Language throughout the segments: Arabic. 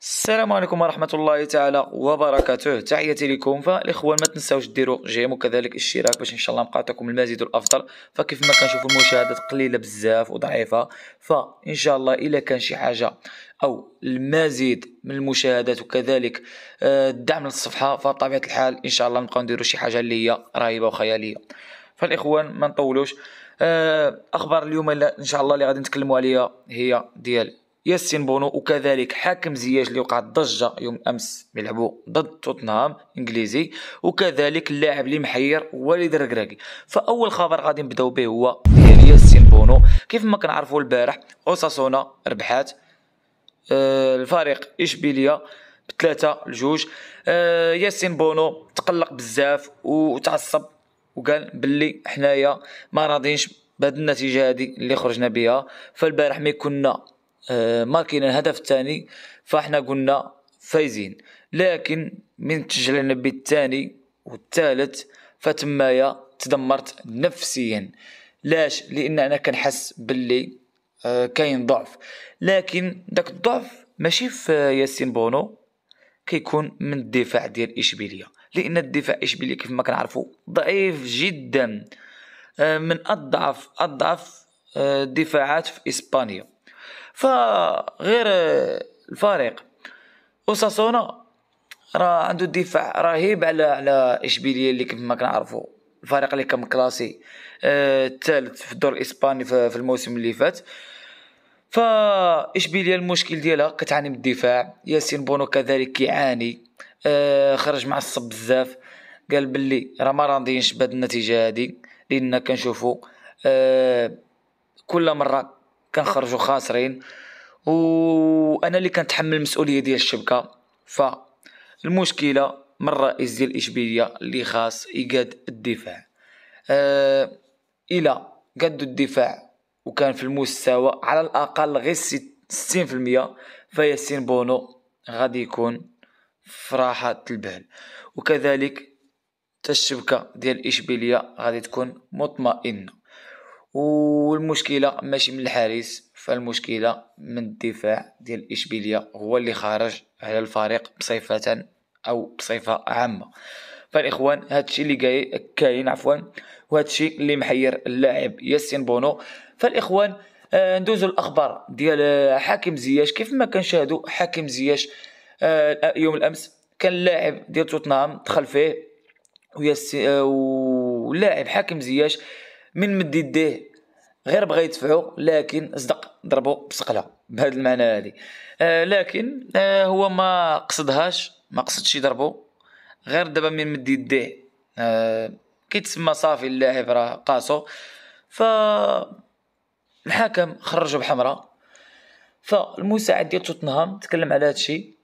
السلام عليكم ورحمة الله تعالى وبركاته. تحياتي لكم. فالإخوان ما تنساوش ديروا جيم وكذلك الاشتراك باش إن شاء الله نبقى نعطيكم المزيد والأفضل. فكيف ما كنشوفوا المشاهدات قليلة بزاف وضعيفة، فإن شاء الله إلا كان شي حاجة أو المزيد من المشاهدات وكذلك الدعم للصفحة، فبطبيعة الحال إن شاء الله نبقاو نديروا شي حاجة اللي هي رهيبة وخيالية. فالإخوان ما نطولوش. أخبار اليوم إن شاء الله اللي غادي نتكلموا عليها هي ديال ياسين بونو وكذلك حاكم زياش اللي وقعت ضجة يوم أمس بيلعبوا ضد توتنهام إنجليزي، وكذلك اللاعب اللي محير وليد الركراكي. فأول خبر غادي نبداو به هو ديال ياسين بونو. كيف ما كنعرفوا البارح أوساسونا ربحات الفريق إشبيلية ب3-2. ياسين بونو تقلق بزاف وتعصب وقال باللي حنايا ما راضينش بهذه النتيجة هذه اللي خرجنا بها. فالبارح مي كنا ماركين الهدف الثاني فاحنا قلنا فايزين، لكن من تسجلنا بالثاني والثالث فتمايا تدمرت نفسيا. لاش؟ لان انا كنحس باللي كاين ضعف، لكن داك الضعف ماشي في ياسين بونو، كيكون من الدفاع ديال اشبيليه، لان الدفاع اشبيليه كيف ما كنعرفوا ضعيف جدا، من اضعف الدفاعات في اسبانيا. فغير الفريق اوساسونا راه عنده دفاع رهيب على اشبيليه اللي كيف ما كنعرفوا الفريق اللي كان كلاسي الثالث في الدور الاسباني في الموسم اللي فات. فاشبيليه المشكل ديالها كتعاني من الدفاع. ياسين بونو كذلك كيعاني، خرج معصب بزاف، قال باللي راه ما راضيينش بهذه النتيجه هذه، لان كنشوفوا كل مره كنخرجوا خاسرين، وانا اللي كنتحمل المسؤوليه ديال الشبكه. فالمشكله من الرئيس ديال الاشبيليه اللي خاص يقاد الدفاع. الى قادوا الدفاع وكان في المستوى على الاقل غير 60%، فياسين بونو غادي يكون في راحه البال، وكذلك الشبكه ديال اشبيليه غادي تكون مطمئنه. والمشكله ماشي من الحارس، فالمشكله من الدفاع ديال اشبيليه هو اللي خارج على الفريق بصفه او بصفه عامه. فالاخوان هادشي اللي كاين وهادشي اللي محير اللاعب ياسين بونو. فالاخوان ندوزو الاخبار ديال حاكم زياش. كيف ما كنشاهدوا حاكم زياش يوم الامس كان اللاعب ديال توتنهام دخل فيه ولاعب حاكم زياش من مد يديه غير بغى يدفعو، لكن صدق ضربو بسقله بهذا المعنى هذه. لكن هو ما قصدش يضربو، غير دابا من مد يديه كيتسمى صافي اللاعب راه قاسو. فالحكم خرجو بحمراء. فالمساعد ديال توتنهام تكلم على هادشي،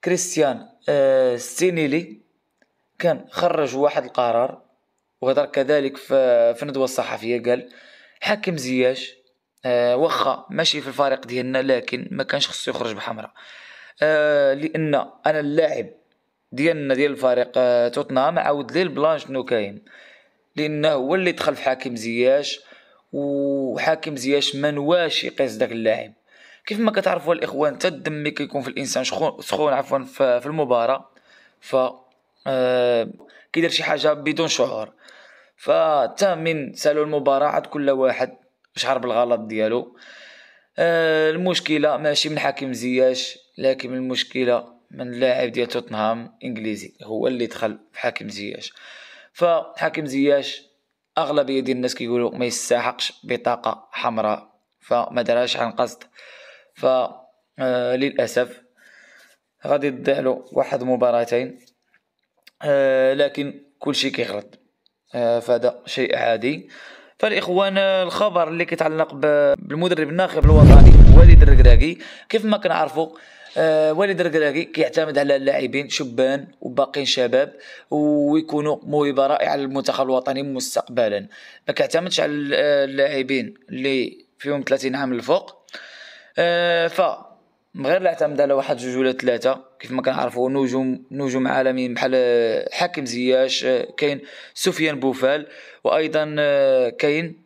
كريستيان ستينيلي، كان خرج واحد القرار وهضر كذلك في ندوة الصحفية. قال حاكم زياش واخا ماشي في الفريق ديالنا، لكن ما كانش خصو يخرج بحمراء، لان انا اللاعب ديالنا ديال الفريق توتنهام عاود ليه البلان شنو كاين، لانه هو اللي دخل في حاكم زياش، وحاكم زياش ما نواش يقيس داك اللاعب. كيف ما كتعرفوا الاخوان حتى الدم ملي كيكون في الانسان سخون في المباراة، ف كيدير شي حاجه بدون شعور. فتا من سالوا المباراة عاد كل واحد شعر بالغلط ديالو. المشكله ماشي من حاكم زياش، لكن المشكله من اللاعب ديال توتنهام انجليزي هو اللي دخل في حاكم زياش. فحاكم زياش اغلبيه ديال الناس كيقولوا ما يستحقش بطاقه حمراء، فما دراش عن قصد. للاسف غادي تضيع له واحد مباراتين، لكن كل شيء كيغلط، فهذا شيء عادي. فالاخوان الخبر اللي كيتعلق بالمدرب الناخب الوطني وليد الركراكي. كيف ما كنعرفوا وليد الركراكي كيعتمد على اللاعبين شبان وباقين شباب ويكونوا موهبه رائعه للمنتخب الوطني مستقبلا، ما كيعتمدش على اللاعبين اللي فيهم 30 عام الفوق. من غير الاعتماد على واحد جوج ولا ثلاثه. كيف ما كنعرفوا نجوم عالميين بحال حاكم زياش، كاين سفيان بوفال، وايضا كاين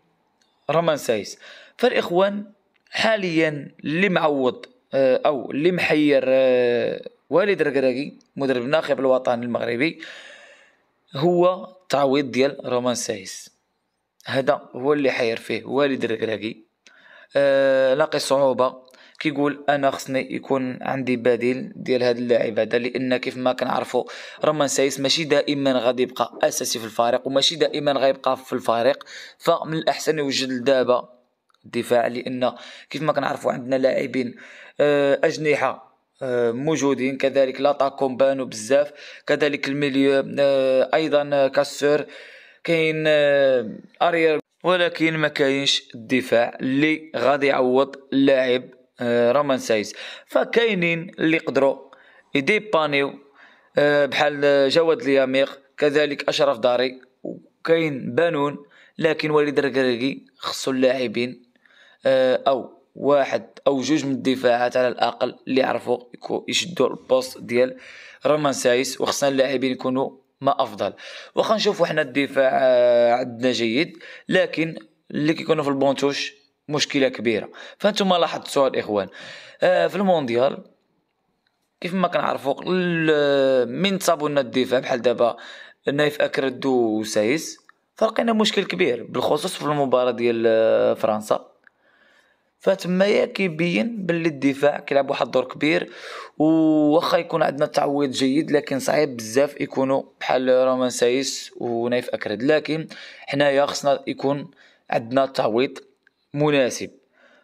رومان سايس. فالاخوان حاليا اللي معوض او اللي محير والد ركراكي مدرب الناخب الوطني المغربي هو التعويض ديال رومان سايس. هذا هو اللي حير فيه والد ركراكي. لاقي صعوبة، كيقول انا خصني يكون عندي بديل ديال هذا اللاعب هذا، لان كيف ما كنعرفوا رومان سايس ماشي دائما غادي يبقى اساسي في الفريق وماشي دائما غيبقى في الفريق، فمن الاحسن يوجد دابا الدفاع، لان كيف ما كنعرفوا عندنا لاعبين اجنحه موجودين، كذلك لاطاكوم بانوا بزاف، كذلك الميليو ايضا كاسور كاين اريير، ولكن ما كاينش الدفاع اللي غادي يعوض اللاعب رومان سايس. فكاينين اللي يقدروا يديبانيو بحال جواد الياميق، كذلك اشرف داري، وكاين بانون، لكن وليد الركراكي خصو اللاعبين او واحد او جوج من الدفاعات على الاقل اللي يعرفوا يشدوا البوست ديال رومان سايس، وخصنا اللاعبين يكونوا ما افضل. واخا نشوفوا حنا الدفاع عندنا جيد، لكن اللي كيكونوا في البونتوش مشكله كبيره. فانتم لاحظتوا الاخوان في المونديال كيف ما كنعرفوا من تصابوا لنا الدفاع بحال دابا نايف اكرد وسايس، فلقينا مشكل كبير بالخصوص في المباراه ديال فرنسا. فتمايا كيبين باللي الدفاع كيلعب واحد الدور كبير، وواخا يكون عندنا تعويض جيد لكن صعيب بزاف يكونوا بحال رومان سايس ونايف اكرد، لكن حنايا خصنا يكون عندنا تعويض مناسب.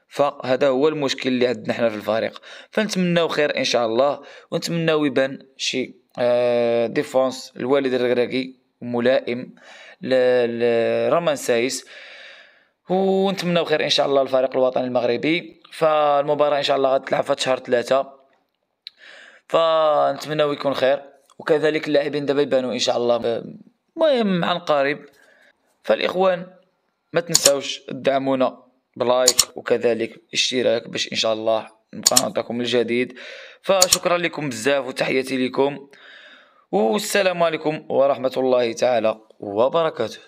فهذا هو المشكل اللي عندنا حنا في الفريق. فنتمناو خير ان شاء الله، ونتمناو يبان شي ديفونس الوالد الركراكي ملائم لرومان سايس، ونتمناو خير ان شاء الله الفريق الوطني المغربي. فالمباراة ان شاء الله غتلعب في شهر 3، فنتمناو يكون خير، وكذلك اللاعبين دابا يبانوا ان شاء الله المهم عن قريب. فالاخوان ما تنساوش تدعمونا بلايك وكذلك اشتراك باش ان شاء الله نبقى نعطيكم الجديد. فشكرا لكم بزاف وتحياتي لكم، والسلام عليكم ورحمة الله تعالى وبركاته.